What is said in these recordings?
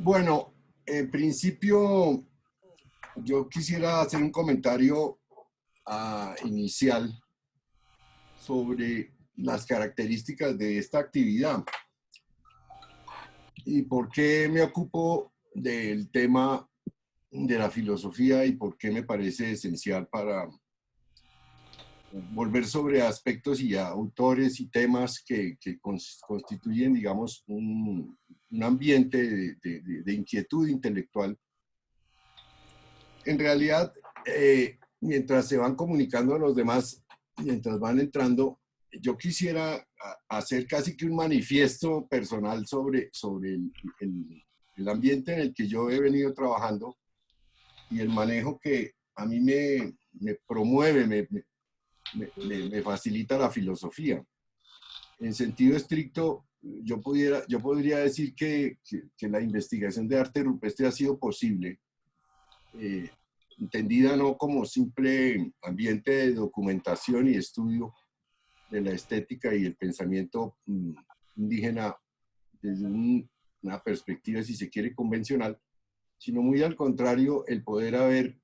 Bueno, en principio yo quisiera hacer un comentario inicial sobre las características de esta actividad y por qué me ocupo del tema de la filosofía y por qué me parece esencial para volver sobre aspectos y autores y temas que constituyen, digamos, un ambiente de inquietud intelectual. En realidad, mientras se van comunicando a los demás, mientras van entrando, yo quisiera hacer casi que un manifiesto personal sobre el ambiente en el que yo he venido trabajando y el manejo que a mí me promueve, me facilita la filosofía. En sentido estricto, yo podría decir que la investigación de arte rupestre ha sido posible, entendida no como simple ambiente de documentación y estudio de la estética y el pensamiento indígena desde una perspectiva, si se quiere, convencional, sino muy al contrario, el poder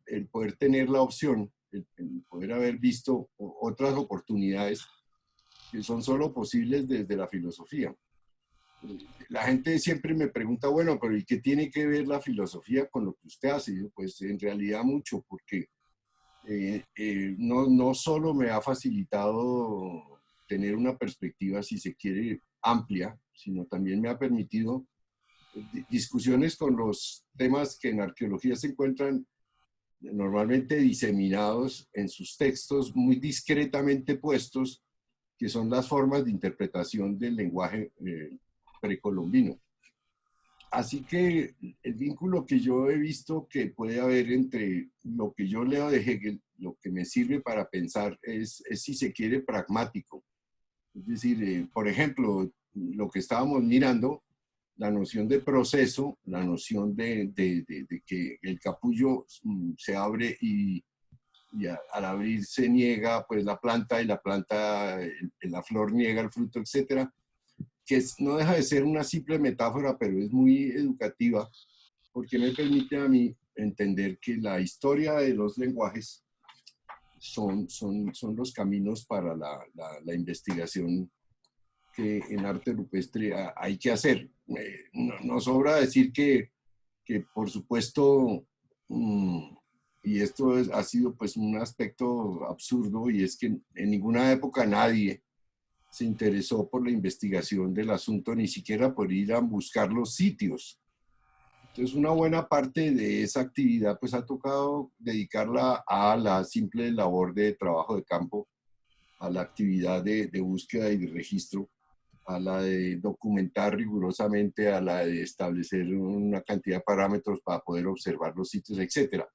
tener la opción, el poder haber visto otras oportunidades que son solo posibles desde la filosofía. La gente siempre me pregunta, bueno, pero ¿y qué tiene que ver la filosofía con lo que usted hace? Pues en realidad mucho, porque no solo me ha facilitado tener una perspectiva, si se quiere, amplia, sino también me ha permitido discusiones con los temas que en arqueología se encuentran normalmente diseminados en sus textos muy discretamente puestos, que son las formas de interpretación del lenguaje precolombino. Así que el vínculo que yo he visto que puede haber entre lo que yo leo de Hegel, lo que me sirve para pensar, es si se quiere, pragmático. Es decir, por ejemplo, lo que estábamos mirando, la noción de proceso, la noción de que el capullo se abre y al abrir se niega pues la planta y la planta, la flor niega el fruto, etcétera, que no deja de ser una simple metáfora, pero es muy educativa porque me permite a mí entender que la historia de los lenguajes son los caminos para la investigación que en arte rupestre hay que hacer. No sobra decir que por supuesto, y esto ha sido pues un aspecto absurdo, y es que en ninguna época nadie se interesó por la investigación del asunto, ni siquiera por ir a buscar los sitios. Entonces, una buena parte de esa actividad pues ha tocado dedicarla a la simple labor de trabajo de campo, a la actividad de búsqueda y de registro, a la de documentar rigurosamente, a la de establecer una cantidad de parámetros para poder observar los sitios, etc.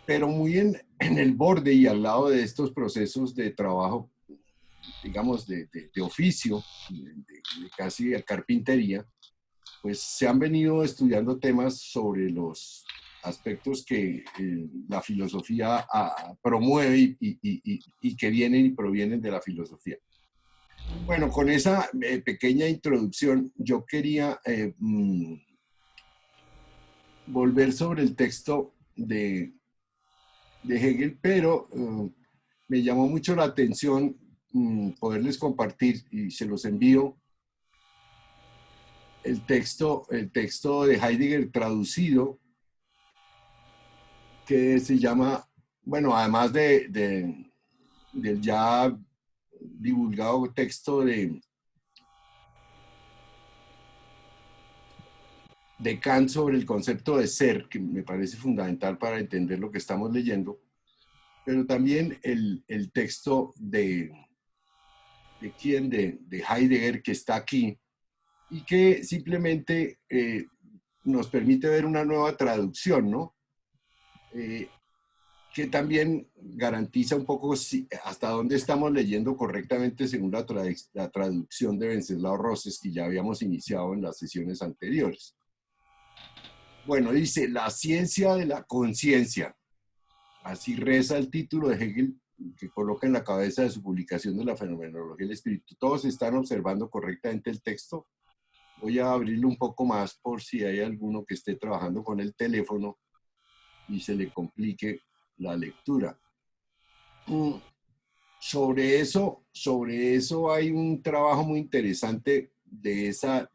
Pero muy en el borde y al lado de estos procesos de trabajo, digamos, de oficio, de casi de carpintería, pues se han venido estudiando temas sobre los aspectos que la filosofía promueve y que vienen y provienen de la filosofía. Bueno, con esa pequeña introducción, yo quería volver sobre el texto de Hegel, pero me llamó mucho la atención poderles compartir, y se los envío, el texto de Heidegger traducido, que se llama, bueno, además del ya divulgado texto de Kant sobre el concepto de ser, que me parece fundamental para entender lo que estamos leyendo, pero también el texto de Heidegger, que está aquí, y que simplemente nos permite ver una nueva traducción, ¿no? Que también garantiza un poco hasta dónde estamos leyendo correctamente según la traducción de Wenceslao Roses, que ya habíamos iniciado en las sesiones anteriores. Bueno, dice, la ciencia de la conciencia. Así reza el título de Hegel, que coloca en la cabeza de su publicación de la fenomenología del espíritu. ¿Todos están observando correctamente el texto? Voy a abrirlo un poco más por si hay alguno que esté trabajando con el teléfono y se le complique la lectura. Sobre eso hay un trabajo muy interesante de esa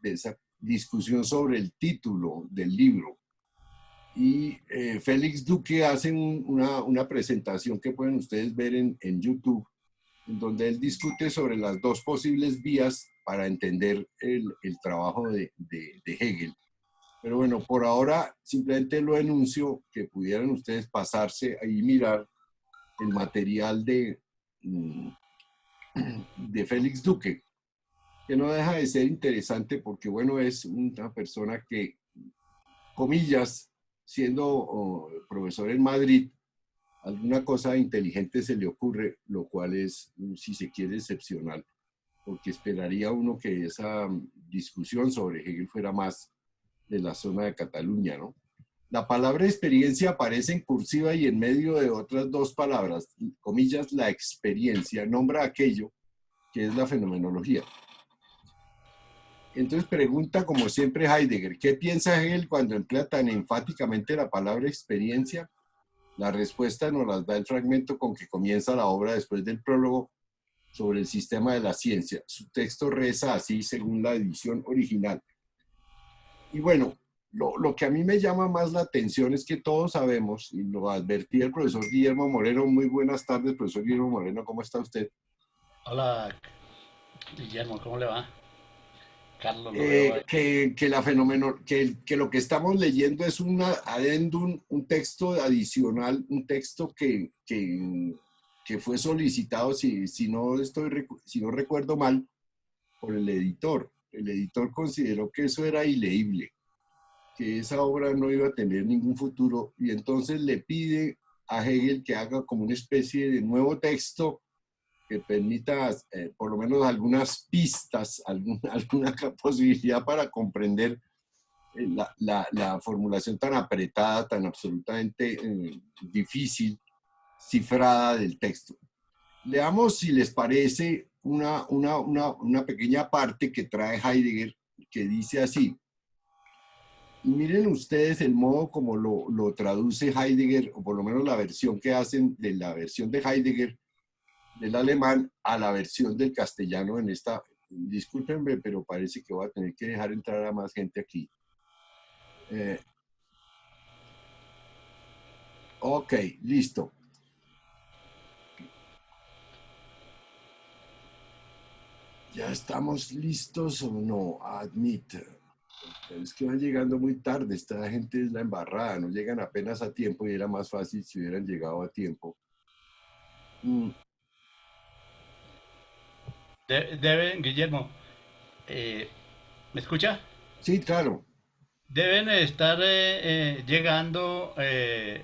discusión sobre el título del libro. Y Félix Duque hace una presentación que pueden ustedes ver en YouTube, en donde él discute sobre las dos posibles vías para entender el trabajo de Hegel. Pero bueno, por ahora simplemente lo enuncio, que pudieran ustedes pasarse ahí y mirar el material de Félix Duque, que no deja de ser interesante porque, bueno, es una persona que, comillas, siendo profesor en Madrid, alguna cosa inteligente se le ocurre, lo cual es, si se quiere, excepcional, porque esperaría uno que esa discusión sobre Hegel fuera más de la zona de Cataluña, ¿no? La palabra experiencia aparece en cursiva y en medio de otras dos palabras, comillas, la experiencia, nombra aquello que es la fenomenología. Entonces pregunta, como siempre, Heidegger, ¿qué piensa Hegel cuando emplea tan enfáticamente la palabra experiencia? La respuesta nos la da el fragmento con que comienza la obra después del prólogo sobre el sistema de la ciencia. Su texto reza así según la edición original. Y bueno, lo que a mí me llama más la atención es que todos sabemos, y lo advertí el profesor Guillermo Moreno. Muy buenas tardes, profesor Guillermo Moreno, ¿cómo está usted? Hola, Guillermo, ¿cómo le va? Carlos, lo veo ahí. Que lo que estamos leyendo es un adendum, un texto adicional, un texto que fue solicitado, si no recuerdo mal, por el editor. El editor consideró que eso era ileíble, que esa obra no iba a tener ningún futuro, y entonces le pide a Hegel que haga como una especie de nuevo texto que permita por lo menos algunas pistas, alguna posibilidad para comprender la formulación tan apretada, tan absolutamente difícil, cifrada del texto. Leamos, si les parece, una pequeña parte que trae Heidegger, que dice así. Y miren ustedes el modo como lo traduce Heidegger, o por lo menos la versión que hacen de la versión de Heidegger del alemán a la versión del castellano en esta. Discúlpenme, pero parece que voy a tener que dejar entrar a más gente aquí. Ok, listo. ¿Ya estamos listos o no? Admit. Pero es que van llegando muy tarde, esta gente es la embarrada, no llegan apenas a tiempo y era más fácil si hubieran llegado a tiempo. Deben, Guillermo, ¿me escucha? Sí, claro. Deben estar llegando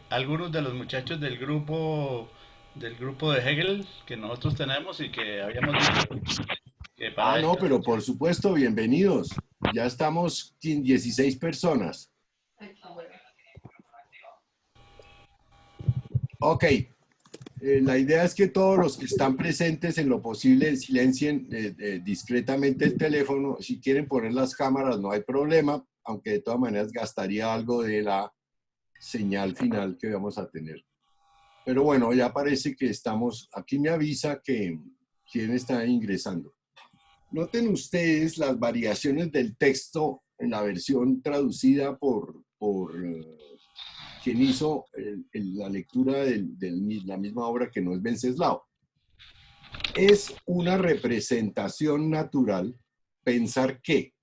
algunos de los muchachos del grupo de Hegel que nosotros tenemos y que habíamos dicho que Ah, para no, esta pero sesión. por supuesto, bienvenidos. Ya estamos 16 personas. Ok, la idea es que todos los que están presentes en lo posible silencien discretamente el teléfono. Si quieren poner las cámaras no hay problema, aunque de todas maneras gastaría algo de la señal final que vamos a tener. Pero bueno, ya parece que estamos, aquí me avisa que quién está ingresando. Noten ustedes las variaciones del texto en la versión traducida por quien hizo la lectura de la misma obra, que no es Wenceslao. Es una representación natural pensar que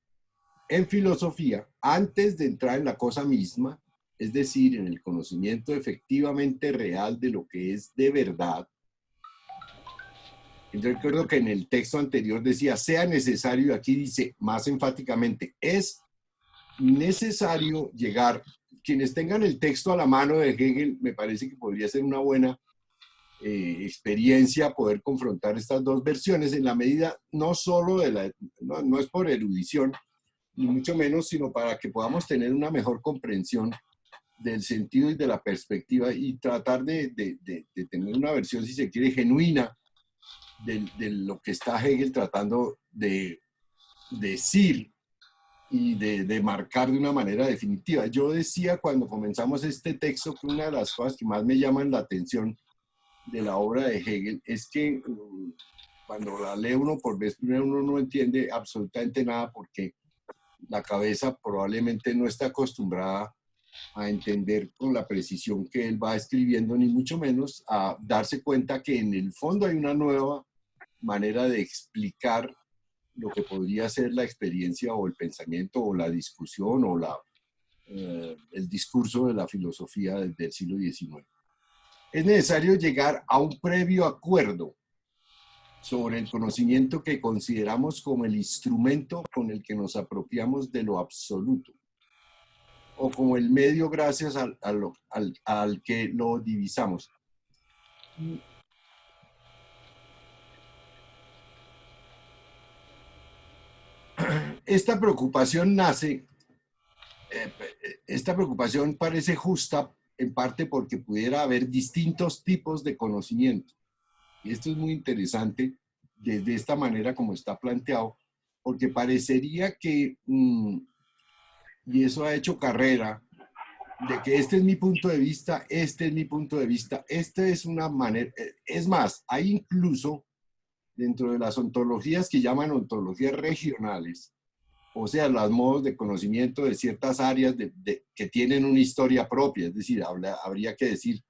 en filosofía, antes de entrar en la cosa misma, es decir, en el conocimiento efectivamente real de lo que es de verdad. Yo recuerdo que en el texto anterior decía, sea necesario, y aquí dice más enfáticamente, es necesario llegar. Quienes tengan el texto a la mano de Hegel, me parece que podría ser una buena experiencia poder confrontar estas dos versiones en la medida no solo no es por erudición, ni mucho menos, sino para que podamos tener una mejor comprensión del sentido y de la perspectiva y tratar de tener una versión, si se quiere, genuina de lo que está Hegel tratando de decir y de marcar de una manera definitiva. Yo decía cuando comenzamos este texto que una de las cosas que más me llaman la atención de la obra de Hegel es que cuando la lee uno por vez primera uno no entiende absolutamente nada porque la cabeza probablemente no está acostumbrada a entender con la precisión que él va escribiendo, ni mucho menos a darse cuenta que en el fondo hay una nueva manera de explicar lo que podría ser la experiencia o el pensamiento o la discusión o el discurso de la filosofía del siglo XIX. Es necesario llegar a un previo acuerdo sobre el conocimiento que consideramos como el instrumento con el que nos apropiamos de lo absoluto, o como el medio gracias al que lo divisamos. Esta preocupación esta preocupación parece justa en parte porque pudiera haber distintos tipos de conocimiento. Y esto es muy interesante desde esta manera como está planteado, porque parecería que, y eso ha hecho carrera, de que este es mi punto de vista, este es mi punto de vista, este es una manera, es más, hay incluso dentro de las ontologías que llaman ontologías regionales, o sea, los modos de conocimiento de ciertas áreas que tienen una historia propia, es decir, habría que decir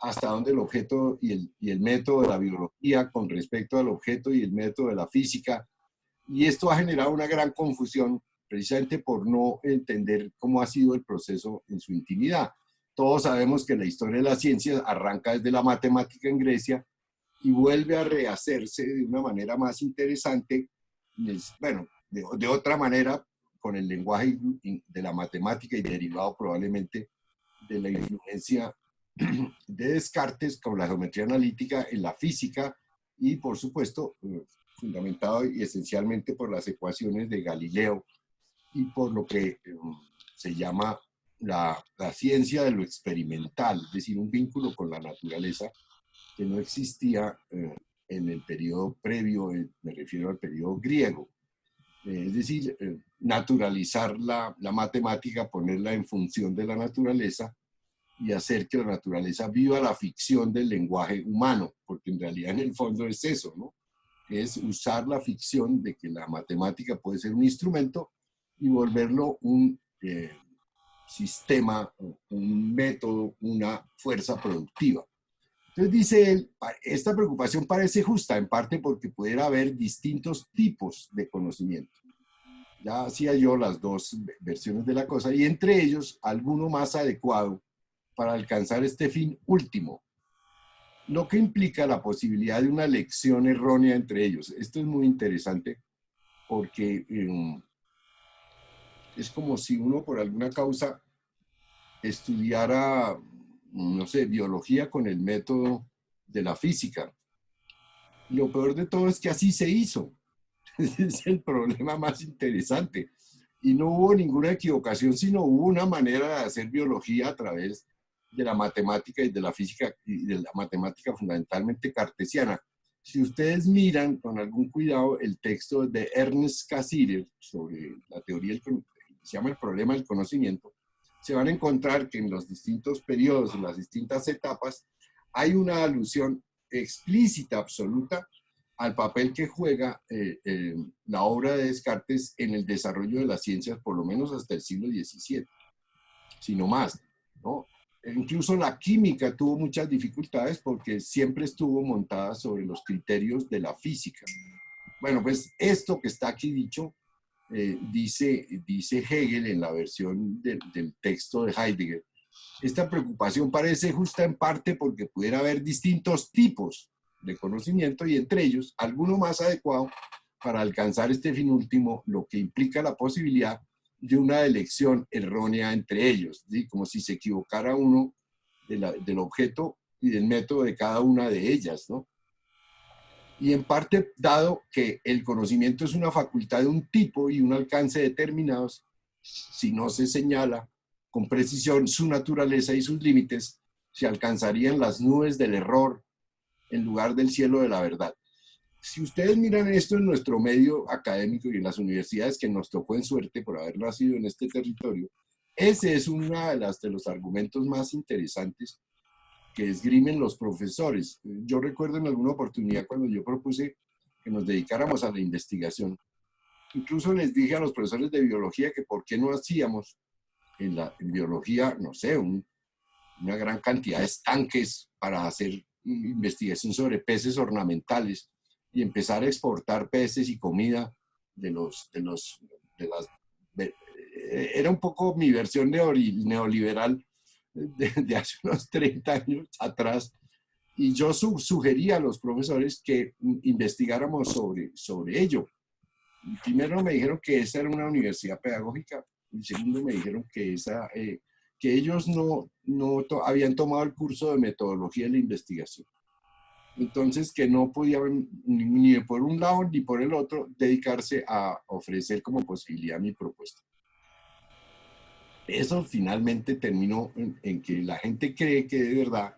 hasta dónde el objeto y el método de la biología con respecto al objeto y el método de la física. Y esto ha generado una gran confusión precisamente por no entender cómo ha sido el proceso en su intimidad. Todos sabemos que la historia de la ciencia arranca desde la matemática en Grecia y vuelve a rehacerse de una manera más interesante, bueno, de otra manera, con el lenguaje de la matemática y derivado probablemente de la influencia de Descartes con la geometría analítica en la física y, por supuesto, fundamentado y esencialmente por las ecuaciones de Galileo y por lo que se llama la ciencia de lo experimental, es decir, un vínculo con la naturaleza que no existía en el periodo previo, me refiero al periodo griego. Es decir, naturalizar la matemática, ponerla en función de la naturaleza y hacer que la naturaleza viva la ficción del lenguaje humano, porque en realidad en el fondo es eso, ¿no? Es usar la ficción de que la matemática puede ser un instrumento y volverlo un sistema, un método, una fuerza productiva. Entonces dice él, esta preocupación parece justa en parte porque pudiera haber distintos tipos de conocimiento. Ya hacía yo las dos versiones de la cosa y entre ellos alguno más adecuado para alcanzar este fin último, lo que implica la posibilidad de una elección errónea entre ellos. Esto es muy interesante porque es como si uno por alguna causa estudiara, no sé, biología con el método de la física. Lo peor de todo es que así se hizo. Ese es el problema más interesante. Y no hubo ninguna equivocación, sino hubo una manera de hacer biología a través de la matemática y de la física y de la matemática fundamentalmente cartesiana. Si ustedes miran con algún cuidado el texto de Ernst Cassirer sobre la teoría se llama El problema del conocimiento, se van a encontrar que en los distintos periodos, en las distintas etapas, hay una alusión explícita, absoluta, al papel que juega la obra de Descartes en el desarrollo de las ciencias, por lo menos hasta el siglo XVII, sino más, ¿no? Incluso la química tuvo muchas dificultades porque siempre estuvo montada sobre los criterios de la física. Bueno, pues esto que está aquí dicho, dice Hegel en la versión del texto de Heidegger. Esta preocupación parece justa en parte porque pudiera haber distintos tipos de conocimiento y entre ellos alguno más adecuado para alcanzar este fin último, lo que implica la posibilidad de una elección errónea entre ellos, ¿sí? Como si se equivocara uno del objeto y del método de cada una de ellas, ¿no? Y en parte, dado que el conocimiento es una facultad de un tipo y un alcance determinados, si no se señala con precisión su naturaleza y sus límites, se alcanzarían las nubes del error en lugar del cielo de la verdad. si ustedes miran esto en nuestro medio académico y en las universidades que nos tocó en suerte por haber nacido en este territorio, ese es uno de los argumentos más interesantes que esgrimen los profesores. Yo recuerdo en alguna oportunidad cuando yo propuse que nos dedicáramos a la investigación, incluso les dije a los profesores de biología que por qué no hacíamos en biología, no sé, una gran cantidad de estanques para hacer investigación sobre peces ornamentales y empezar a exportar peces y comida de las... Era un poco mi versión neoliberal de hace unos 30 años atrás, y yo sugería a los profesores que investigáramos sobre ello. Primero me dijeron que esa era una universidad pedagógica, y segundo me dijeron que, que ellos no habían tomado el curso de metodología de la investigación. Entonces, que no podían ni por un lado ni por el otro dedicarse a ofrecer como posibilidad mi propuesta. Eso finalmente terminó en que la gente cree que de verdad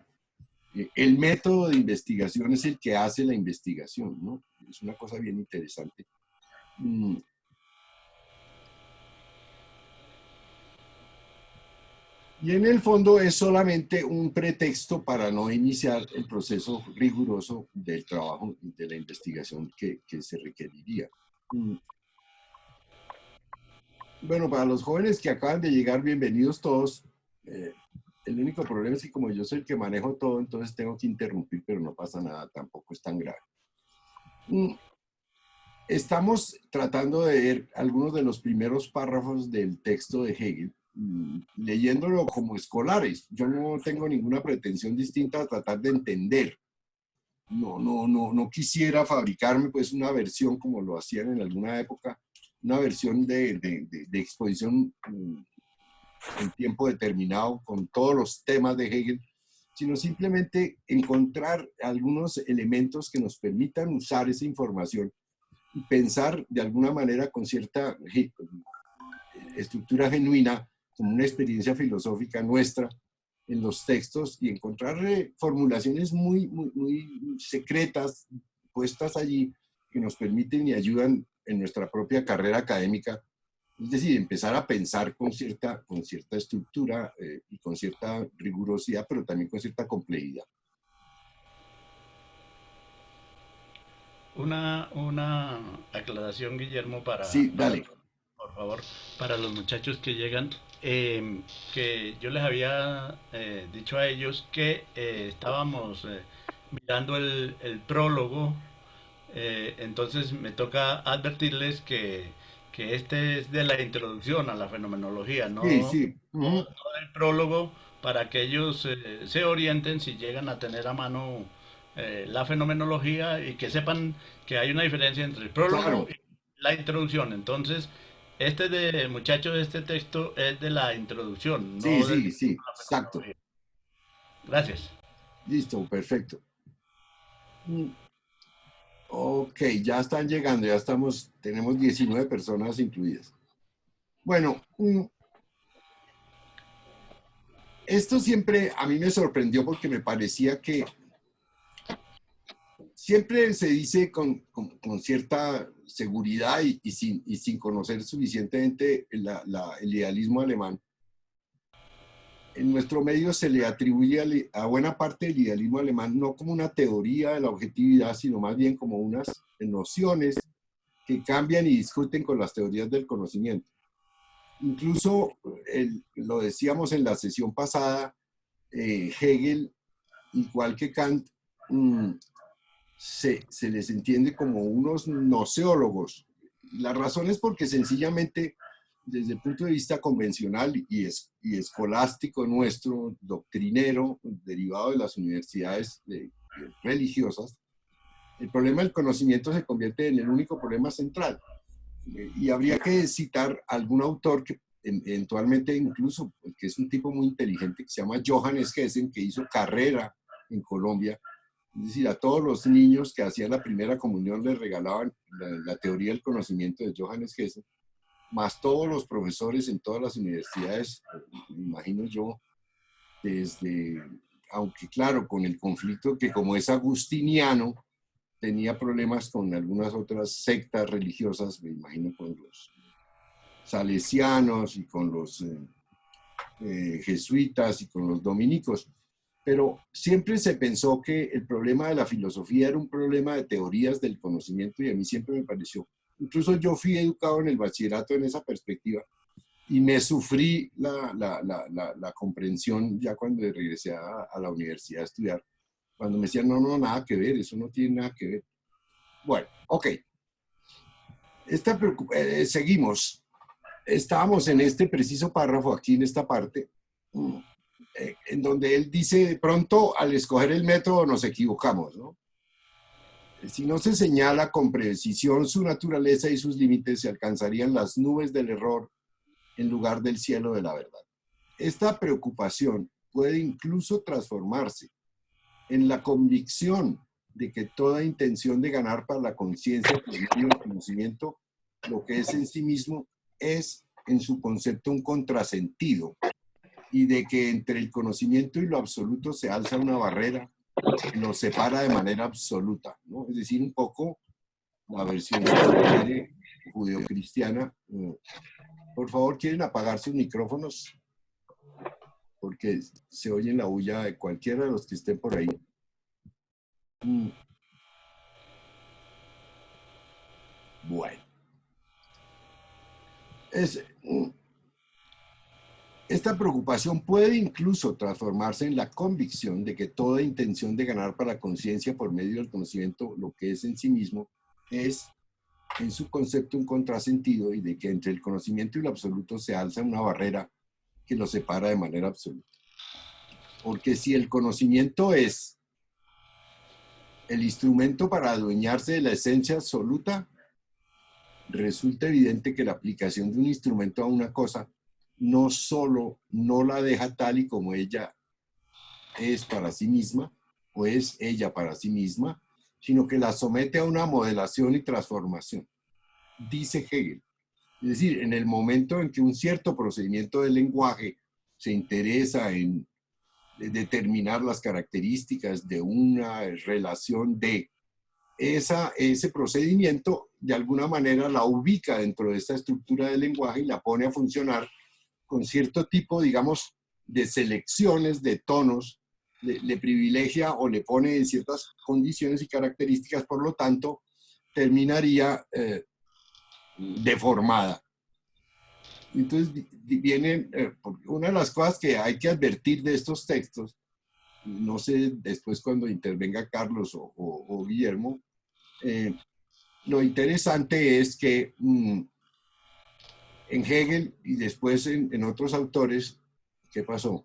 el método de investigación es el que hace la investigación, ¿no? Es una cosa bien interesante. Y en el fondo es solamente un pretexto para no iniciar el proceso riguroso del trabajo, de la investigación que se requeriría. Bueno, para los jóvenes que acaban de llegar, bienvenidos todos. El único problema es que como yo soy el que manejo todo, entonces tengo que interrumpir, pero no pasa nada, tampoco es tan grave. Estamos tratando de ver algunos de los primeros párrafos del texto de Hegel, leyéndolo como escolares. Yo no tengo ninguna pretensión distinta a tratar de entender. No quisiera fabricarme pues una versión como lo hacían en alguna época, una versión de exposición en tiempo determinado con todos los temas de Hegel, sino simplemente encontrar algunos elementos que nos permitan usar esa información y pensar de alguna manera con cierta estructura genuina, como una experiencia filosófica nuestra en los textos, y encontrar formulaciones muy secretas puestas allí que nos permiten y ayudan en nuestra propia carrera académica. Es decir, empezar a pensar con cierta estructura y con cierta rigurosidad, pero también con cierta complejidad. Una aclaración, Guillermo, Sí, dale. por favor, para los muchachos que llegan, que yo les había dicho a ellos que estábamos mirando el prólogo, entonces me toca advertirles que este es de la introducción a la fenomenología, Sí, no, sí. no del prólogo, para que ellos se orienten si llegan a tener a mano la fenomenología y que sepan que hay una diferencia entre el prólogo Claro. y la introducción. Entonces, muchachos, este texto es de la introducción, Sí, no del sí, texto sí, de la exacto. fenomenología. Gracias. Listo, perfecto. Ok, ya están llegando, tenemos 19 personas incluidas. Bueno, esto siempre a mí me sorprendió porque me parecía que siempre se dice con cierta seguridad y sin conocer suficientemente el idealismo alemán. En nuestro medio se le atribuye a buena parte del idealismo alemán no como una teoría de la objetividad, sino más bien como unas nociones que cambian y discuten con las teorías del conocimiento. Incluso, lo decíamos en la sesión pasada, Hegel, igual que Kant, se les entiende como unos noceólogos. La razón es porque sencillamente, desde el punto de vista convencional y escolástico nuestro, doctrinero, derivado de las universidades religiosas, el problema del conocimiento se convierte en el único problema central. Y habría que citar algún autor que eventualmente incluso, que es un tipo muy inteligente, que se llama Johannes Gessen, que hizo carrera en Colombia. Es decir, a todos los niños que hacían la primera comunión les regalaban la teoría del conocimiento de Johannes Gessen, más todos los profesores en todas las universidades, me imagino yo, aunque claro, con el conflicto que como es agustiniano, tenía problemas con algunas otras sectas religiosas, me imagino con los salesianos y con los jesuitas y con los dominicos, pero siempre se pensó que el problema de la filosofía era un problema de teorías del conocimiento y a mí siempre me pareció, incluso yo fui educado en el bachillerato en esa perspectiva y me sufrí la comprensión ya cuando regresé a la universidad a estudiar, cuando me decían, no, no, nada que ver, eso no tiene nada que ver. Bueno, ok. Seguimos. Estábamos en este preciso párrafo, aquí en esta parte, en donde él dice, de pronto, al escoger el método nos equivocamos, ¿no? Si no se señala con precisión su naturaleza y sus límites, se alcanzarían las nubes del error en lugar del cielo de la verdad. Esta preocupación puede incluso transformarse en la convicción de que toda intención de ganar para la conciencia por medio del conocimiento, lo que es en sí mismo, es en su concepto un contrasentido, y de que entre el conocimiento y lo absoluto se alza una barrera que los separa de manera absoluta, ¿no? Es decir, un poco la versión judeocristiana. Por favor, ¿quieren apagar sus micrófonos? Porque se oye la bulla de cualquiera de los que estén por ahí. Bueno. Esta preocupación puede incluso transformarse en la convicción de que toda intención de ganar para la conciencia por medio del conocimiento, lo que es en sí mismo, es en su concepto un contrasentido, y de que entre el conocimiento y lo absoluto se alza una barrera que lo separa de manera absoluta. Porque si el conocimiento es el instrumento para adueñarse de la esencia absoluta, resulta evidente que la aplicación de un instrumento a una cosa no solo no la deja tal y como ella es para sí misma, o es ella para sí misma, sino que la somete a una modelación y transformación, dice Hegel. Es decir, en el momento en que un cierto procedimiento del lenguaje se interesa en determinar las características de una relación de ese procedimiento, de alguna manera la ubica dentro de esta estructura del lenguaje y la pone a funcionar con cierto tipo, digamos, de selecciones, de tonos, le privilegia o le pone en ciertas condiciones y características, por lo tanto, terminaría deformada. Entonces, vienen, una de las cosas que hay que advertir de estos textos, no sé después cuando intervenga Carlos o Guillermo, lo interesante es que en Hegel y después en otros autores, ¿qué pasó?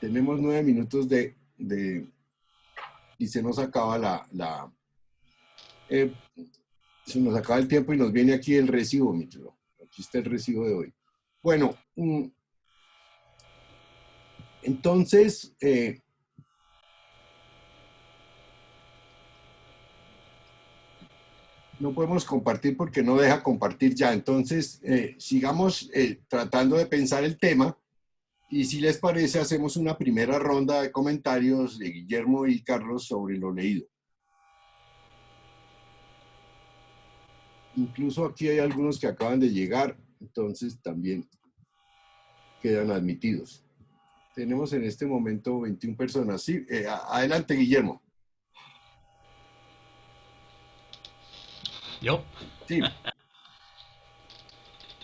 Tenemos 9 minutos y se nos acaba se nos acaba el tiempo y nos viene aquí el recibo, Mitro. Aquí está el recibo de hoy. Bueno, entonces, no podemos compartir porque no deja compartir ya. Entonces, sigamos tratando de pensar el tema, y si les parece, hacemos una primera ronda de comentarios de Guillermo y Carlos sobre lo leído. Incluso aquí hay algunos que acaban de llegar, entonces también quedan admitidos. Tenemos en este momento 21 personas. Sí, adelante, Guillermo. ¿Yo? Sí.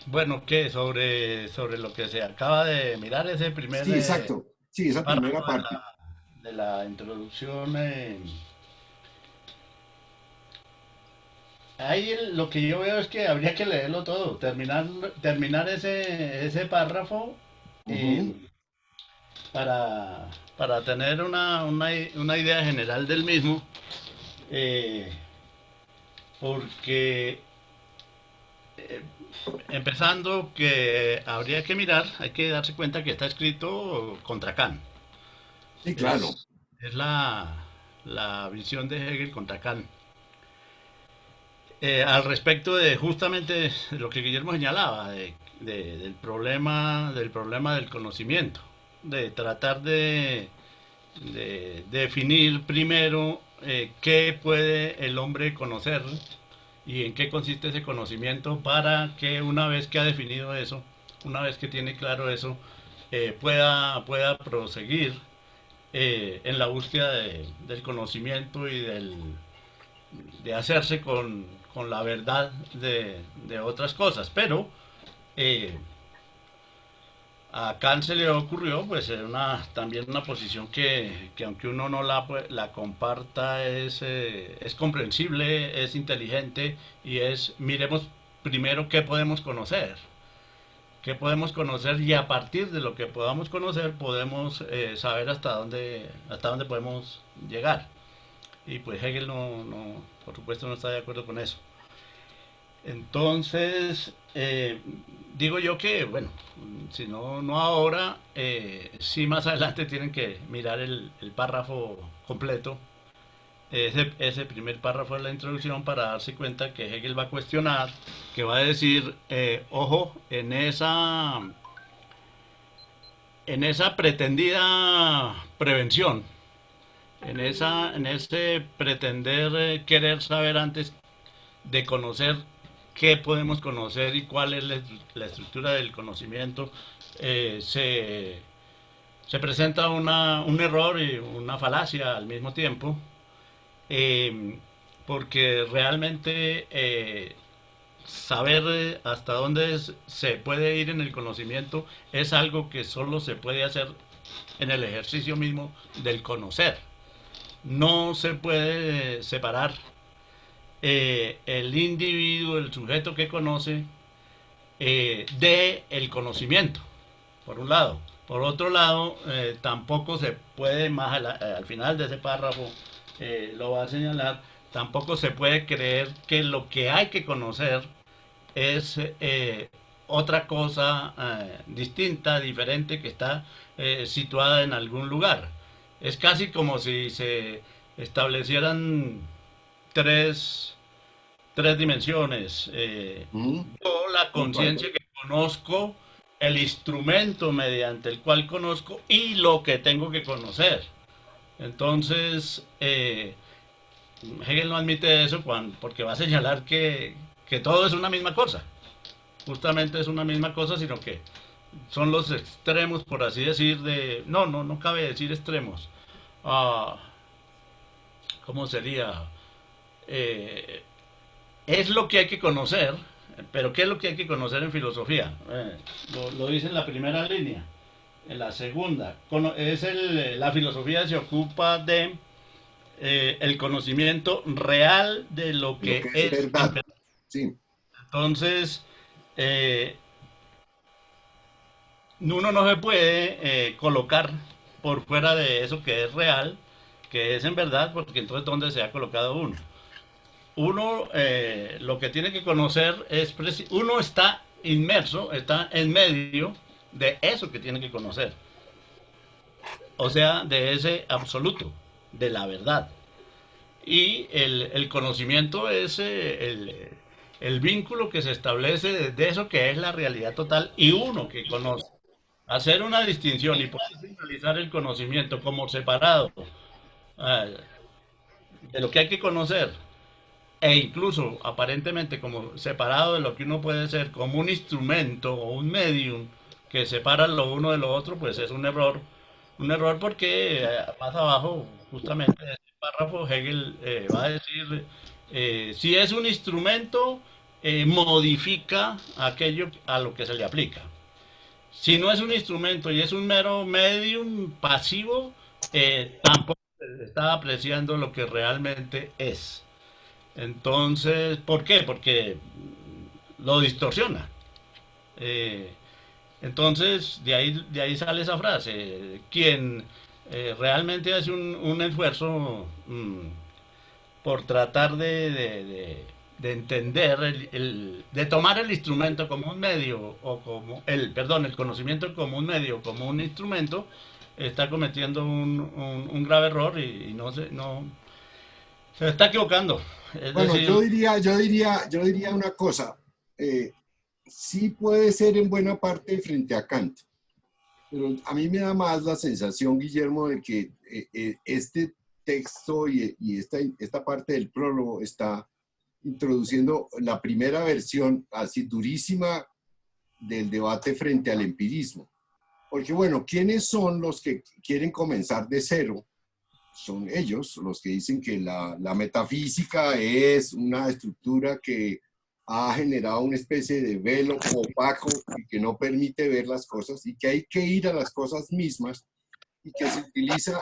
Bueno, ¿qué? Sobre lo que se acaba de mirar, ese primer Sí, exacto. Sí, esa primera párrafo parte. de la introducción. Ahí lo que yo veo es que habría que leerlo todo, terminar ese párrafo Uh-huh. para, para tener una idea general del mismo, eh, porque empezando que habría que mirar, hay que darse cuenta que está escrito contra Kant. Sí, claro. Es la visión de Hegel contra Kant. Al respecto de justamente lo que Guillermo señalaba, del problema del conocimiento, de tratar de definir primero qué puede el hombre conocer y en qué consiste ese conocimiento para que una vez que ha definido eso, una vez que tiene claro eso, pueda proseguir en la búsqueda del conocimiento y de hacerse con la verdad de otras cosas. Pero eh, a Kant se le ocurrió, pues, también una posición que aunque uno no la comparta, es comprensible, es inteligente y miremos primero qué podemos conocer y a partir de lo que podamos conocer podemos saber hasta dónde podemos llegar. Y pues Hegel por supuesto no está de acuerdo con eso. Entonces, digo yo que, bueno, si no ahora, sí más adelante tienen que mirar el párrafo completo, ese primer párrafo de la introducción para darse cuenta que Hegel va a cuestionar, que va a decir, ojo, en esa pretendida prevención, en ese pretender querer saber antes de conocer qué podemos conocer y cuál es la estructura del conocimiento, eh, se, se presenta un error y una falacia al mismo tiempo, eh, porque realmente saber hasta dónde se puede ir en el conocimiento es algo que solo se puede hacer en el ejercicio mismo del conocer. No se puede separar el individuo, el sujeto que conoce, de el conocimiento, por un lado. Por otro lado, tampoco se puede, al final de ese párrafo lo va a señalar, tampoco se puede creer que lo que hay que conocer es otra cosa distinta, diferente, que está situada en algún lugar. Es casi como si se establecieran tres, tres dimensiones. Yo la conciencia que conozco, el instrumento mediante el cual conozco y lo que tengo que conocer. Entonces, Hegel no admite eso porque va a señalar que todo es una misma cosa. Justamente es una misma cosa, sino que son los extremos, por así decir, no cabe decir extremos. Ah, ¿Cómo sería? Eh, es lo que hay que conocer, pero ¿qué es lo que hay que conocer en filosofía? Lo dice en la primera línea. En la segunda, la filosofía se ocupa de el conocimiento real de lo Lo que que es es en verdad. verdad. Sí. Entonces, eh, uno no se puede colocar por fuera de eso que es real, que es en verdad, porque entonces ¿dónde se ha colocado uno? Uno lo que tiene que conocer uno está inmerso, está en medio de eso que tiene que conocer, o sea, de ese absoluto, de la verdad. Y el conocimiento es el vínculo que se establece de eso que es la realidad total y uno que conoce. Hacer una distinción y poder finalizar el conocimiento como separado eh, de lo que hay que conocer e incluso aparentemente como separado de lo que uno puede ser como un instrumento o un medium que separa lo uno de lo otro, pues es un error porque más abajo, justamente en este párrafo, Hegel va a decir, si es un instrumento, modifica aquello a lo que se le aplica. Si no es un instrumento y es un mero medium pasivo, tampoco se está apreciando lo que realmente es. Entonces, ¿por qué? Porque lo distorsiona. Eh, entonces, de ahí sale esa frase. Quien realmente hace un esfuerzo por tratar de entender, de tomar el instrumento como un medio, o como, el conocimiento como un medio, como un instrumento, está cometiendo un grave error y no, se está equivocando. Es Bueno, decir, yo diría una cosa. Sí puede ser en buena parte frente a Kant, pero a mí me da más la sensación, Guillermo, de que este texto y esta parte del prólogo está introduciendo la primera versión así durísima del debate frente al empirismo. Porque bueno, ¿quiénes son los que quieren comenzar de cero? Son ellos los que dicen que la metafísica es una estructura que ha generado una especie de velo opaco y que no permite ver las cosas y que hay que ir a las cosas mismas y que se utiliza,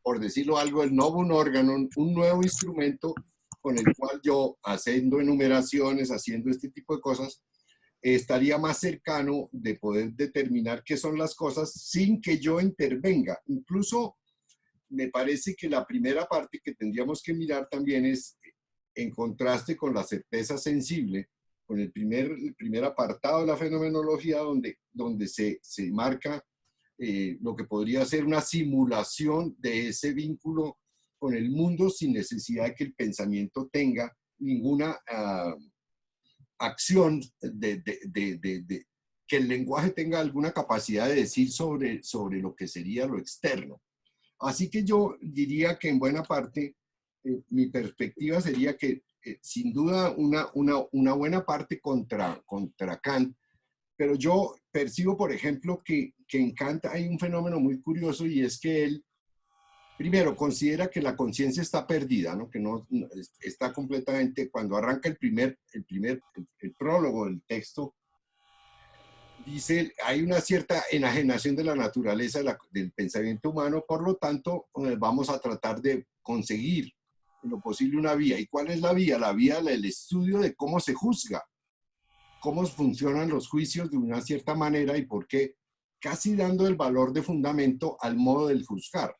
por decirlo algo, el novum organum, un nuevo instrumento con el cual yo, haciendo enumeraciones, haciendo este tipo de cosas, estaría más cercano de poder determinar qué son las cosas sin que yo intervenga. Incluso me parece que la primera parte que tendríamos que mirar también es en contraste con la certeza sensible, con el primer apartado de la fenomenología donde se marca lo que podría ser una simulación de ese vínculo con el mundo sin necesidad de que el pensamiento tenga ninguna acción, que el lenguaje tenga alguna capacidad de decir sobre lo que sería lo externo. Así que yo diría que en buena parte mi perspectiva sería que sin duda una buena parte contra Kant, pero yo percibo, por ejemplo, que en Kant hay un fenómeno muy curioso y es que él, primero, considera que la conciencia está perdida, ¿no? Que no está completamente, cuando arranca el prólogo del texto, dice, hay una cierta enajenación de la naturaleza del pensamiento humano, por lo tanto, vamos a tratar de conseguir en lo posible una vía. ¿Y cuál es la vía? La vía del estudio de cómo se juzga, cómo funcionan los juicios de una cierta manera y por qué, casi dando el valor de fundamento al modo del juzgar.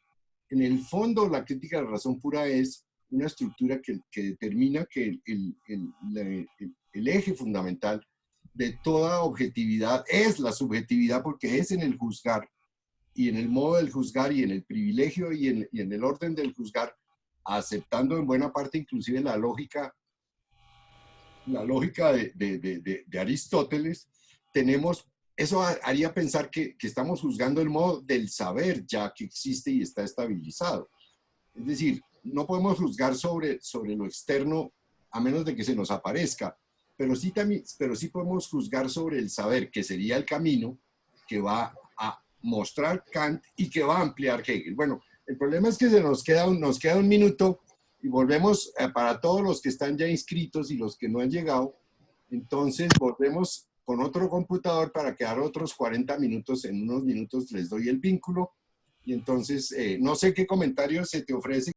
En el fondo, la crítica de la razón pura es una estructura que determina que el eje fundamental de toda objetividad es la subjetividad, porque es en el juzgar y en el modo del juzgar y en el privilegio y en el orden del juzgar, aceptando en buena parte inclusive la lógica de Aristóteles, tenemos, eso haría pensar que estamos juzgando el modo del saber ya que existe y está estabilizado. Es decir, no podemos juzgar sobre lo externo a menos de que se nos aparezca, pero sí podemos juzgar sobre el saber, que sería el camino que va a mostrar Kant y que va a ampliar Hegel. Bueno, el problema es que nos queda un minuto y volvemos para todos los que están ya inscritos y los que no han llegado. Entonces volvemos con otro computador para quedar otros 40 minutos. En unos minutos les doy el vínculo. Y entonces, no sé qué comentarios se te ofrece.